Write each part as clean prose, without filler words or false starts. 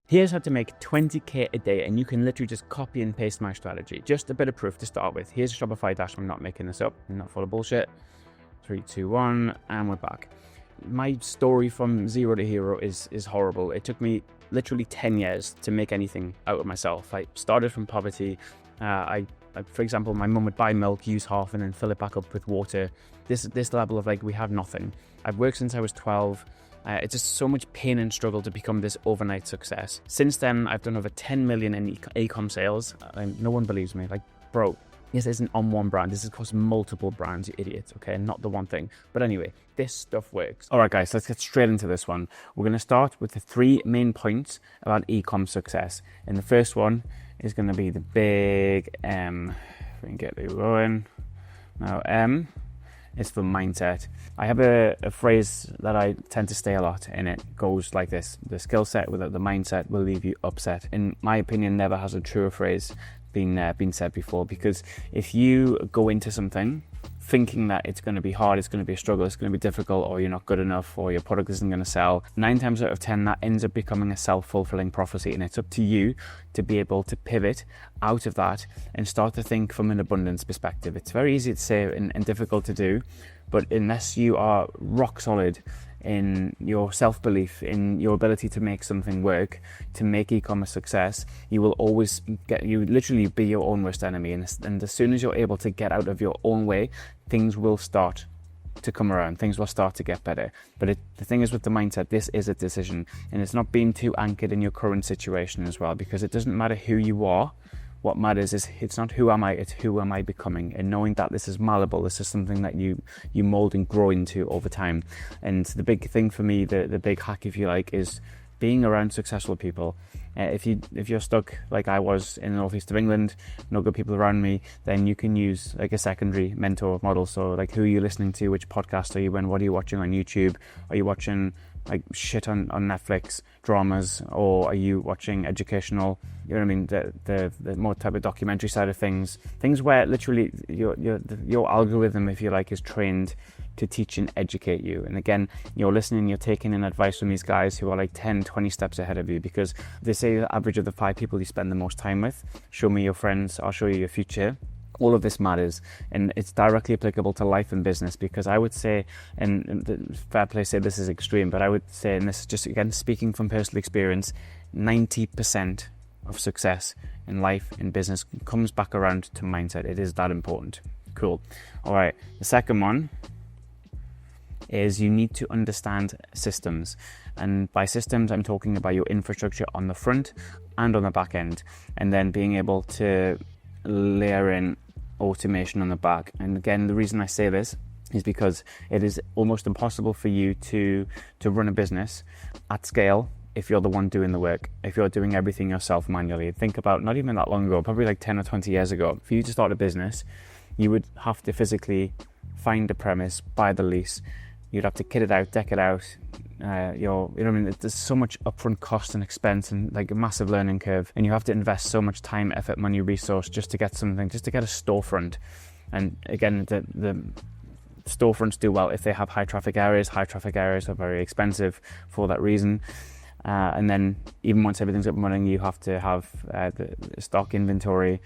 Here's how to make 20K a day, and you can literally just copy and paste my strategy. Just a bit of proof to start with. Here's a Shopify dashboard. I'm not making this up. I'm not full of bullshit. 3, 2, 1, and we're back. My story from zero to hero is horrible. It took me literally 10 years to make anything out of myself. I started from poverty. For example, my mum would buy milk, use half, and then fill it back up with water. This level of like, we have nothing. I've worked since I was 12. It's just so much pain and struggle to become this overnight success. Since then, I've done over 10 million in e-com sales. No one believes me. Like, bro, this isn't on one brand. This is across multiple brands, you idiots, okay? Not the one thing. But anyway, this stuff works. All right, guys, let's get straight into this one. We're going to start with the 3 main points about e-com success. And the first one is going to be the big M. If we can get it going. Now, M is for mindset. I have a phrase that I tend to say a lot, and it goes like this: the skill set without the mindset will leave you upset. In my opinion, never has a truer phrase been said before, because if you go into something thinking that it's going to be hard, it's going to be a struggle, it's going to be difficult, or you're not good enough, or your product isn't going to sell, 9 times out of 10 that ends up becoming a self-fulfilling prophecy. And it's up to you to be able to pivot out of that and start to think from an abundance perspective. It's very easy to say and difficult to do, but unless you are rock solid in your self-belief, in your ability to make something work, to make e-commerce success, you will always literally be your own worst enemy. And as soon as you're able to get out of your own way, things will start to come around, things will start to get better. But the thing is with the mindset, this is a decision, and it's not being too anchored in your current situation as well, because it doesn't matter who you are. What matters is it's not who am I, it's who am I becoming, and knowing that this is malleable, this is something that you mold and grow into over time. And the big thing for me, the big hack, if you like, is being around successful people. If you're stuck like I was in the northeast of England, no good people around me, then you can use like a secondary mentor model. So like, who are you listening to? Which podcast are you in? What are you watching on YouTube? Are you watching like shit on Netflix dramas, or are you watching educational, you know what I mean, the more type of documentary side of things where literally your algorithm, if you like, is trained to teach and educate you. And again, you're listening, you're taking in advice from these guys who are like 10, 20 steps ahead of you, because they say the average of the 5 people you spend the most time with. Show me your friends, I'll show you your future. All of this matters, and it's directly applicable to life and business, because I would say, and fair play say this is extreme, but I would say, and this is just again speaking from personal experience, 90% of success in life and business comes back around to mindset. It is that important. Cool. All right, the second one is you need to understand systems. And by systems, I'm talking about your infrastructure on the front and on the back end, and then being able to layer in automation on the back. And again, the reason I say this is because it is almost impossible for you to run a business at scale if you're the one doing the work, if you're doing everything yourself manually. Think about not even that long ago, probably like 10 or 20 years ago, for you to start a business, you would have to physically find a premise, buy the lease, you'd have to kit it out, deck it out, you know what I mean, there's so much upfront cost and expense and like a massive learning curve, and you have to invest so much time, effort, money, resource just to get something, just to get a storefront. And again, the storefronts do well if they have high traffic areas. High traffic areas are very expensive for that reason. And then even once everything's up and running, you have to have the stock inventory.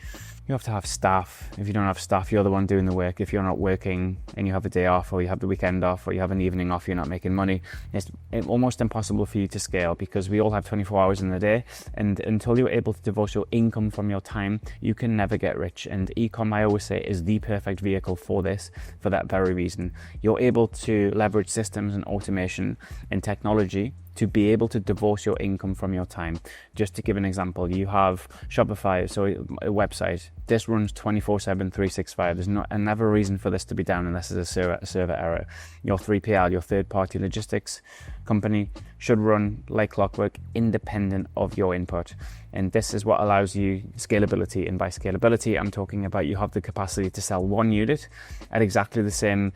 You have to have staff. If you don't have staff, you're the one doing the work. If you're not working and you have a day off, or you have the weekend off, or you have an evening off, you're not making money. It's almost impossible for you to scale, because we all have 24 hours in the day, and until you're able to divorce your income from your time, you can never get rich. And e-com, I always say, is the perfect vehicle for this, for that very reason. You're able to leverage systems and automation and technology to be able to divorce your income from your time. Just to give an example, you have Shopify, so a website. This runs 24/7, 365. There's never a reason for this to be down unless there's a server error. Your 3PL, your third-party logistics company, should run like clockwork, independent of your input. And this is what allows you scalability. And by scalability, I'm talking about you have the capacity to sell 1 unit at exactly the same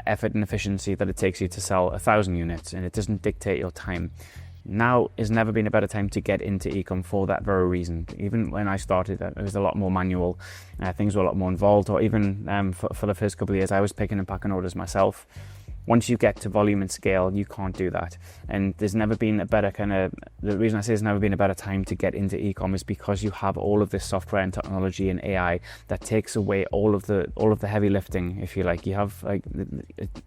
effort and efficiency that it takes you to sell 1,000 units, and it doesn't dictate your time. Now has never been a better time to get into e-com for that very reason. Even when I started, it was a lot more manual, things were a lot more involved, or even for the first couple of years, I was picking and packing orders myself. Once you get to volume and scale, you can't do that. And there's never been a better the reason I say there's never been a better time to get into e-com is because you have all of this software and technology and AI that takes away all of the heavy lifting, if you like. You have like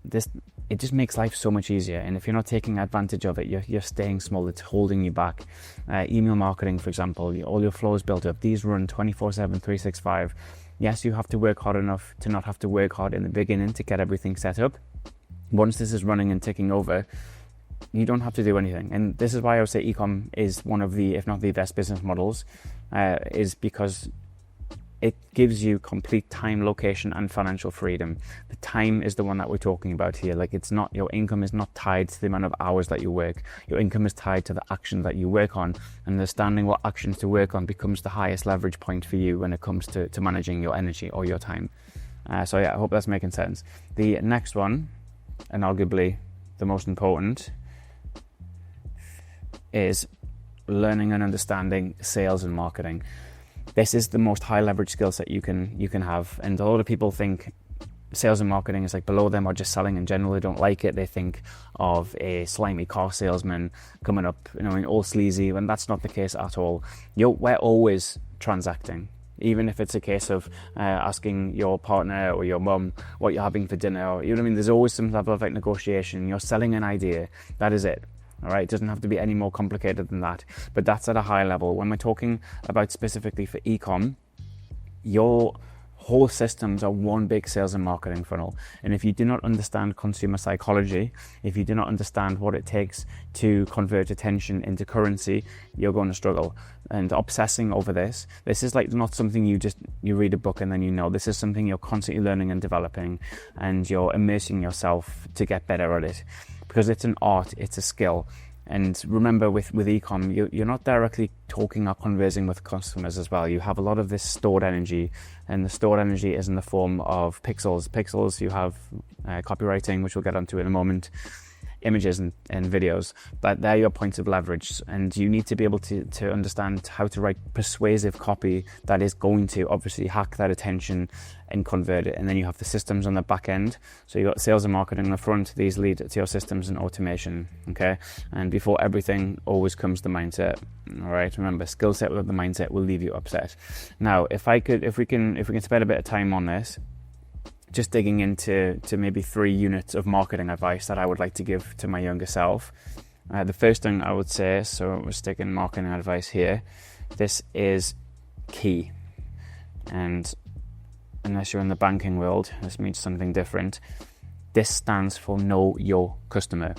this, it just makes life so much easier. And if you're not taking advantage of it, you're staying small. It's holding you back. Email marketing, for example, all your flows built up. These run 24/7, 365. Yes, you have to work hard enough to not have to work hard in the beginning to get everything set up. Once this is running and ticking over, you don't have to do anything. And this is why I would say e-com is one of the, if not the best business models, is because it gives you complete time, location, and financial freedom. The time is the one that we're talking about here. Like, it's not, your income is not tied to the amount of hours that you work. Your income is tied to the action that you work on, and understanding what actions to work on becomes the highest leverage point for you when it comes to managing your energy or your time. So yeah, I hope that's making sense. The next one, and arguably the most important, is learning and understanding sales and marketing. This is the most high leverage skill set you can have, and a lot of people think sales and marketing is like below them or just selling in general. They don't like it. They think of a slimy car salesman coming up, all sleazy, and that's not the case at all. We're always transacting. Even if it's a case of asking your partner or your mum what you're having for dinner, or, there's always some level of like negotiation. You're selling an idea. That is it. All right, it doesn't have to be any more complicated than that. But that's at a high level. When we're talking about specifically for e-com, your whole systems are one big sales and marketing funnel. And if you do not understand consumer psychology, if you do not understand what it takes to convert attention into currency, you're going to struggle. And obsessing over this is like not something you read a book and then This is something you're constantly learning and developing, and you're immersing yourself to get better at it. Because it's an art, it's a skill. And remember, with e-com, you're not directly talking or conversing with customers as well. You have a lot of this stored energy, and the stored energy is in the form of pixels. Pixels, you have copywriting, which we'll get onto in a moment, images and videos. But they're your points of leverage, and you need to be able to understand how to write persuasive copy that is going to obviously hack that attention and convert it. And then you have the systems on the back end. So you've got sales and marketing on the front. These lead to your systems and automation. Okay, and before everything, always comes the mindset. All right, remember, skill set without the mindset will leave you upset. Now, if we can spend a bit of time on this, just digging into maybe 3 units of marketing advice that I would like to give to my younger self. The first thing I would say, so we're sticking marketing advice here, this is key. And unless you're in the banking world, this means something different. This stands for know your customer.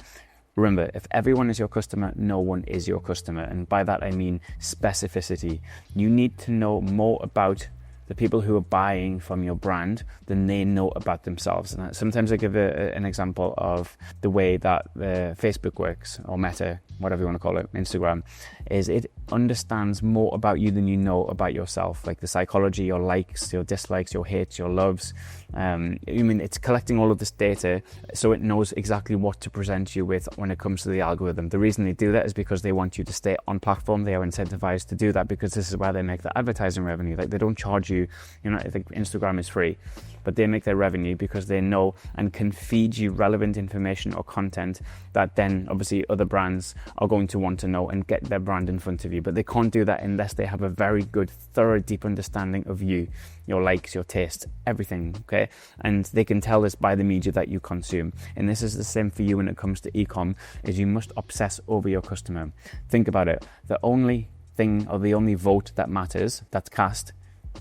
Remember, if everyone is your customer, no one is your customer. And by that I mean specificity. You need to know more about the people who are buying from your brand than they know about themselves. And sometimes I give an example of the way that Facebook works, or Meta, whatever you want to call it, Instagram, is it understands more about you than you know about yourself, like the psychology, your likes, your dislikes, your hates, your loves. It's collecting all of this data so it knows exactly what to present you with when it comes to the algorithm. The reason they do that is because they want you to stay on platform. They are incentivized to do that because this is where they make the advertising revenue. Like, they don't charge you, I think Instagram is free, but they make their revenue because they know and can feed you relevant information or content that then obviously other brands are going to want to know and get their brand in front of you. But they can't do that unless they have a very good, thorough, deep understanding of you, your likes, your tastes, everything, okay? And they can tell this by the media that you consume. And this is the same for you when it comes to e-com, is you must obsess over your customer. Think about it. The only thing, or the only vote that matters, that's cast,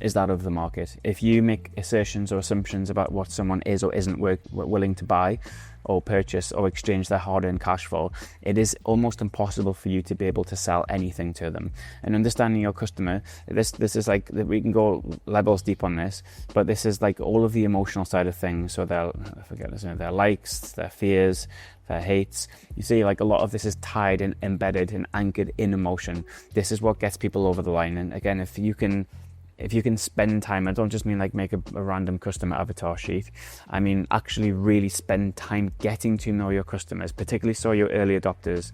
is that of the market. If you make assertions or assumptions about what someone is or isn't willing to buy or purchase or exchange their hard-earned cash for, it is almost impossible for you to be able to sell anything to them. And understanding your customer, this is like, we can go levels deep on this, but this is like all of the emotional side of things. So their likes, their fears, their hates. You see, like, a lot of this is tied and embedded and anchored in emotion. This is what gets people over the line. And again, if you can spend time, I don't just mean like make a random customer avatar sheet. I mean actually really spend time getting to know your customers, particularly so your early adopters,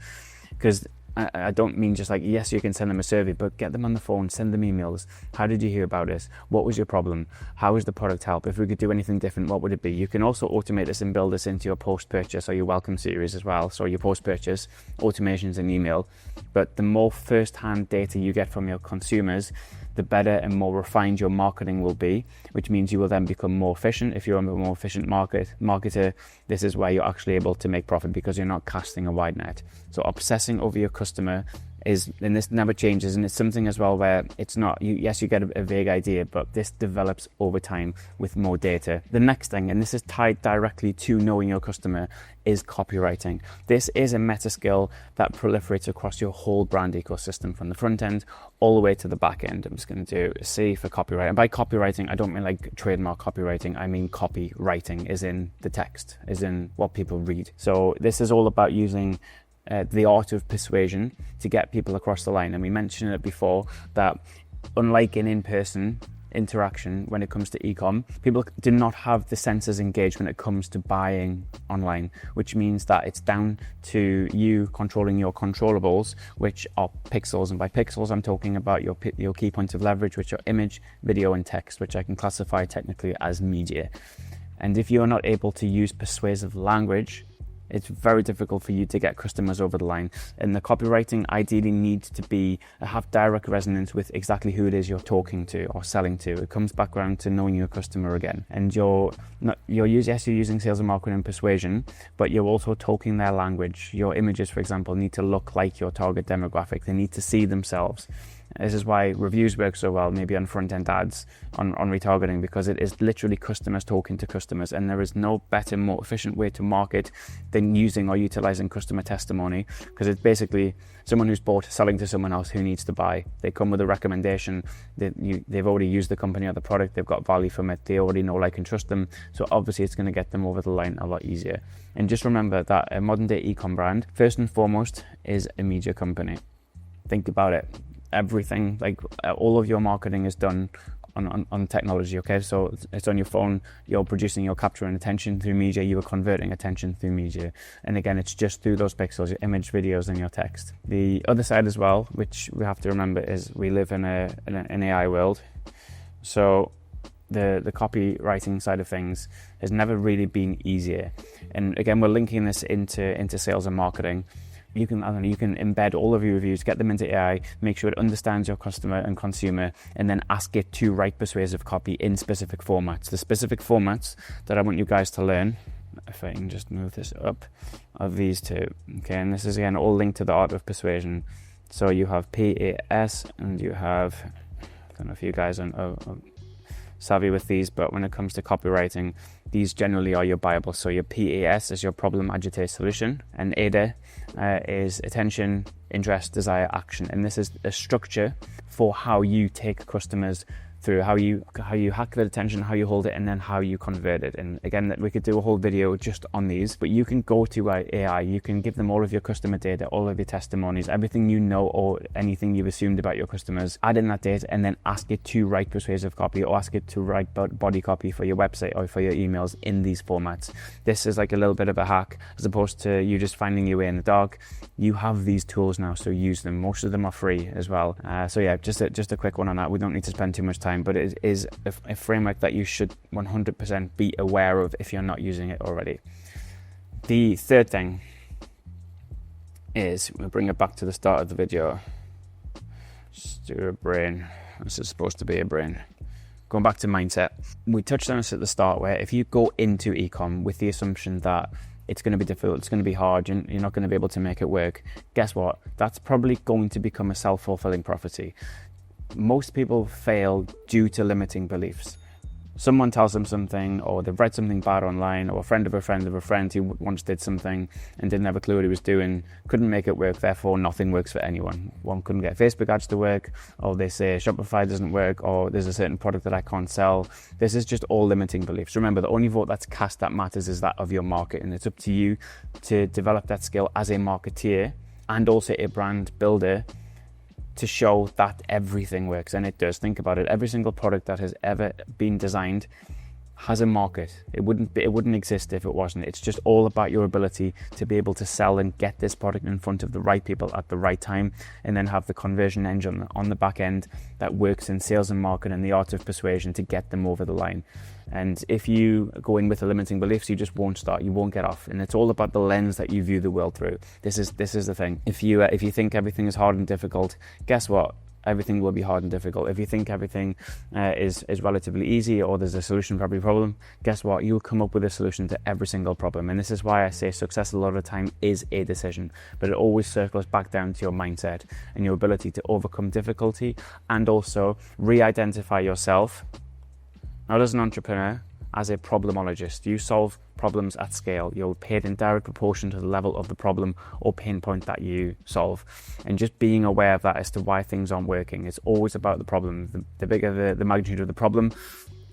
because I don't mean just like, yes, you can send them a survey, but get them on the phone, send them emails. How did you hear about us? What was your problem? How is the product help? If we could do anything different, what would it be? You can also automate this and build this into your post-purchase or your welcome series as well. So your post-purchase automations and email. But the more first-hand data you get from your consumers, the better and more refined your marketing will be, which means you will then become more efficient. If you're a more efficient marketer, this is where you're actually able to make profit because you're not casting a wide net. So obsessing over your customer is, and this never changes, and it's something as well where it's not, yes, you get a vague idea, but this develops over time with more data. The next thing, and this is tied directly to knowing your customer, is copywriting. This is a meta skill that proliferates across your whole brand ecosystem from the front end all the way to the back end. I'm just going to do a C for copywriting. And by copywriting, I don't mean like trademark copywriting. I mean copywriting is in the text, is in what people read. So this is all about using the art of persuasion to get people across the line. And we mentioned it before that unlike an in-person interaction when it comes to e-com, people do not have the senses engaged when it comes to buying online, which means that it's down to you controlling your controllables, which are pixels. And by pixels, I'm talking about your key points of leverage, which are image, video, and text, which I can classify technically as media. And if you're not able to use persuasive language, it's very difficult for you to get customers over the line. And the copywriting ideally needs to have direct resonance with exactly who it is you're talking to or selling to. It comes back around to knowing your customer again. And you're using sales and marketing and persuasion, but you're also talking their language. Your images, for example, need to look like your target demographic. They need to see themselves. This is why reviews work so well, maybe on front-end ads, on retargeting, because it is literally customers talking to customers, and there is no better, more efficient way to market than using or utilizing customer testimony, because it's basically someone who's bought selling to someone else who needs to buy. They come with a recommendation, they've already used the company or the product, they've got value from it, they already know, like, and trust them, so obviously it's going to get them over the line a lot easier. And just remember that a modern-day e-com brand, first and foremost, is a media company. Think about it. Everything, like all of your marketing is done on technology, okay? So it's on your phone, you're capturing attention through media, you are converting attention through media. And again, it's just through those pixels, your image, videos, and your text. The other side as well, which we have to remember, is we live in an AI world. So the copywriting side of things has never really been easier. And again, we're linking this into sales and marketing. You can embed all of your reviews, get them into AI, make sure it understands your customer and consumer, and then ask it to write persuasive copy in specific formats. The specific formats that I want you guys to learn, if I can just move this up, are these two. Okay, and this is again all linked to the art of persuasion. So you have PAS, and you have, I don't know if you guys are savvy with these, but when it comes to copywriting, these generally are your Bible. So your PAS is your problem, agitate, solution, and ADA is attention, interest, desire, action. And this is a structure for how you take customers through, how you hack their attention, how you hold it, and then how you convert it. And again, we could do a whole video just on these, but you can go to AI, you can give them all of your customer data, all of your testimonies, everything you know or anything you've assumed about your customers, add in that data, and then ask it to write persuasive copy or ask it to write body copy for your website or for your emails in these formats. This is like a little bit of a hack, as opposed to you just finding your way in the dark. You have these tools now, so use them. Most of them are free as well. So yeah, just a quick one on that. We don't need to spend too much time, but it is a framework that you should 100% be aware of if you're not using it already. The third thing is, we'll bring it back to the start of the video. Just do a brain. This is supposed to be a brain. Going back to mindset. We touched on this at the start, where if you go into e-com with the assumption that it's going to be difficult, it's going to be hard, you're not going to be able to make it work, guess what? That's probably going to become a self-fulfilling prophecy. Most people fail due to limiting beliefs. Someone tells them something, or they've read something bad online, or a friend of a friend of a friend who once did something and didn't have a clue what he was doing, couldn't make it work, therefore nothing works for anyone. One couldn't get Facebook ads to work, or they say Shopify doesn't work, or there's a certain product that I can't sell. This is just all limiting beliefs. Remember, the only vote that's cast that matters is that of your market, and it's up to you to develop that skill as a marketeer and also a brand builder to show that everything works, and it does. Think about it. Every single product that has ever been designed has a market. It wouldn't exist if it wasn't. It's just all about your ability to be able to sell and get this product in front of the right people at the right time, and then have the conversion engine on the back end that works in sales and marketing and the art of persuasion to get them over the line. And if you go in with the limiting beliefs, you just won't start. You won't get off. And it's all about the lens that you view the world through. This is the thing. If you think everything is hard and difficult, guess what? Everything will be hard and difficult. If you think everything is relatively easy, or there's a solution for every problem, guess what? You'll come up with a solution to every single problem. And this is why I say success a lot of the time is a decision, but it always circles back down to your mindset and your ability to overcome difficulty, and also re-identify yourself, not as an entrepreneur, as a problemologist. You solve problems at scale. You're paid in direct proportion to the level of the problem or pain point that you solve. And just being aware of that as to why things aren't working. It's always about the problem. The bigger the magnitude of the problem,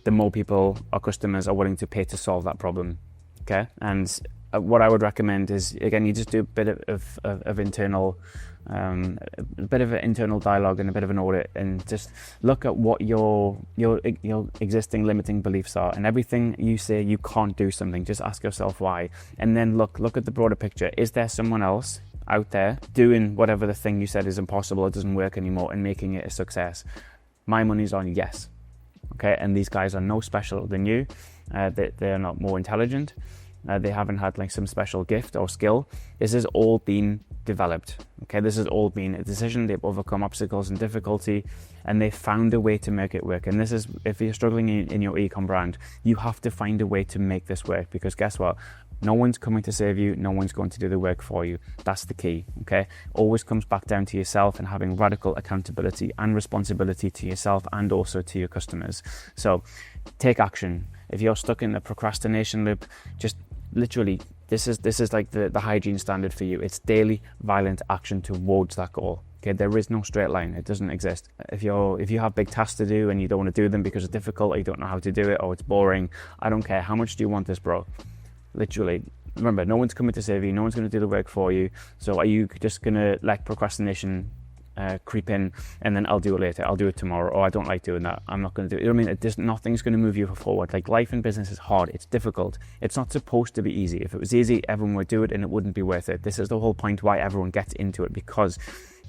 the more people or customers are willing to pay to solve that problem. Okay? And what I would recommend is, again, you just do a bit of internal a bit of an internal dialogue and a bit of an audit, and just look at what your existing limiting beliefs are, and everything you say you can't do something, just ask yourself why, and then look at the broader picture. Is there someone else out there doing whatever the thing you said is impossible, it doesn't work anymore, and making it a success? My money's on yes. Okay, and these guys are no special than you. They're not more intelligent. They haven't had like some special gift or skill. This has all been developed. Okay, this has all been a decision. They've overcome obstacles and difficulty, and they've found a way to make it work. And this is, if you're struggling in your e-com brand, you have to find a way to make this work, because guess what? No one's coming to save you. No one's going to do the work for you. That's the key. Okay, always comes back down to yourself and having radical accountability and responsibility to yourself and also to your customers. So take action. If you're stuck in the procrastination loop, just literally, this is like the hygiene standard for you. It's daily violent action towards that goal. Okay, there is no straight line. It doesn't exist. If you have big tasks to do and you don't want to do them because it's difficult, or you don't know how to do it, or it's boring, I don't care. How much do you want this, bro? Literally, remember, no one's coming to save you. No one's going to do the work for you. So are you just going to let procrastination creep in, and then I'll do it later, I'll do it tomorrow, or I don't like doing that, I'm not going to do it? I mean, nothing's going to move you forward. Like, life and business is hard, it's difficult, it's not supposed to be easy. If it was easy, everyone would do it and it wouldn't be worth it. This is the whole point why everyone gets into it, because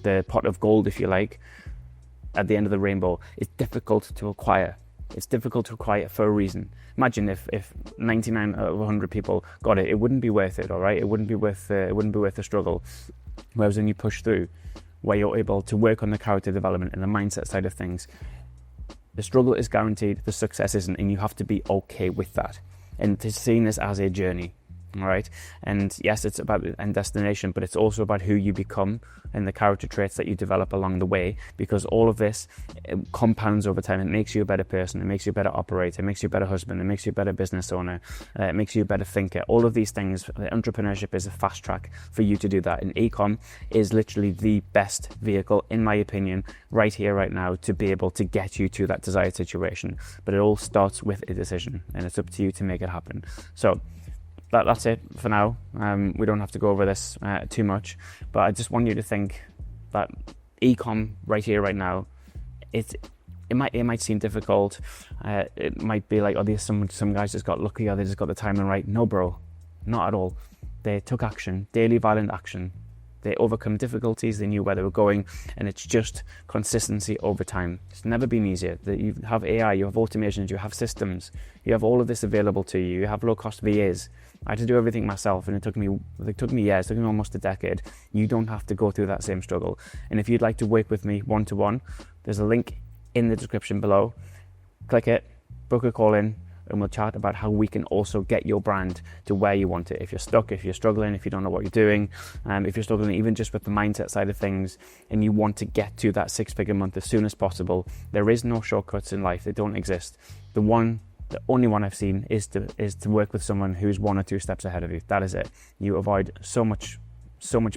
the pot of gold, if you like, at the end of the rainbow is difficult to acquire. It's difficult to acquire for a reason. Imagine if 99 out of 100 people got it, it wouldn't be worth it, all right? It wouldn't be worth the struggle. Whereas when you push through, where you're able to work on the character development and the mindset side of things, the struggle is guaranteed, the success isn't, and you have to be okay with that. And to see this as a journey, all right? And yes, it's about the end destination, but it's also about who you become and the character traits that you develop along the way, because all of this compounds over time. It makes you a better person, it makes you a better operator, it makes you a better husband, it makes you a better business owner, it makes you a better thinker. All of these things, entrepreneurship is a fast track for you to do that. And e-com is literally the best vehicle, in my opinion, right here, right now, to be able to get you to that desired situation. But it all starts with a decision, and it's up to you to make it happen. So that's it for now. We don't have to go over this too much, but I just want you to think that e-com right here, right now, it might seem difficult. It might be like, oh, there's some guys just got lucky, or they just got the timing right. No, bro, not at all. They took action, daily violent action. They overcome difficulties, they knew where they were going, and it's just consistency over time. It's never been easier. You have AI, you have automations, you have systems, you have all of this available to you. You have low-cost VAs. I had to do everything myself, and it took me years, it took me almost a decade. You don't have to go through that same struggle. And if you'd like to work with me one-to-one, there's a link in the description below. Click it, book a call in, and we'll chat about how we can also get your brand to where you want it. If you're stuck, if you're struggling, if you don't know what you're doing, if you're struggling even just with the mindset side of things, and you want to get to that 6-figure month as soon as possible, there is no shortcuts in life. They don't exist. The only one I've seen is to work with someone who's 1 or 2 steps ahead of you. That is it. You avoid so much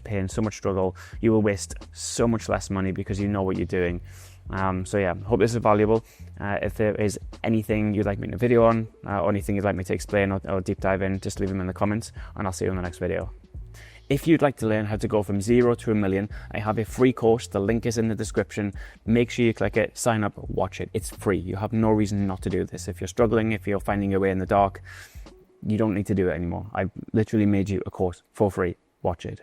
pain, so much struggle. You will waste so much less money because you know what you're doing. So yeah, hope this is valuable. If there is anything you'd like me to video on, or anything you'd like me to explain or deep dive in, just leave them in the comments, and I'll see you in the next video. If you'd like to learn how to go from 0 to 1 million, I have a free course. The link is in the description. Make sure you click it, sign up, watch it. It's free. You have no reason not to do this. If you're struggling, if you're finding your way in the dark, you don't need to do it anymore. I've literally made you a course for free. Watch it.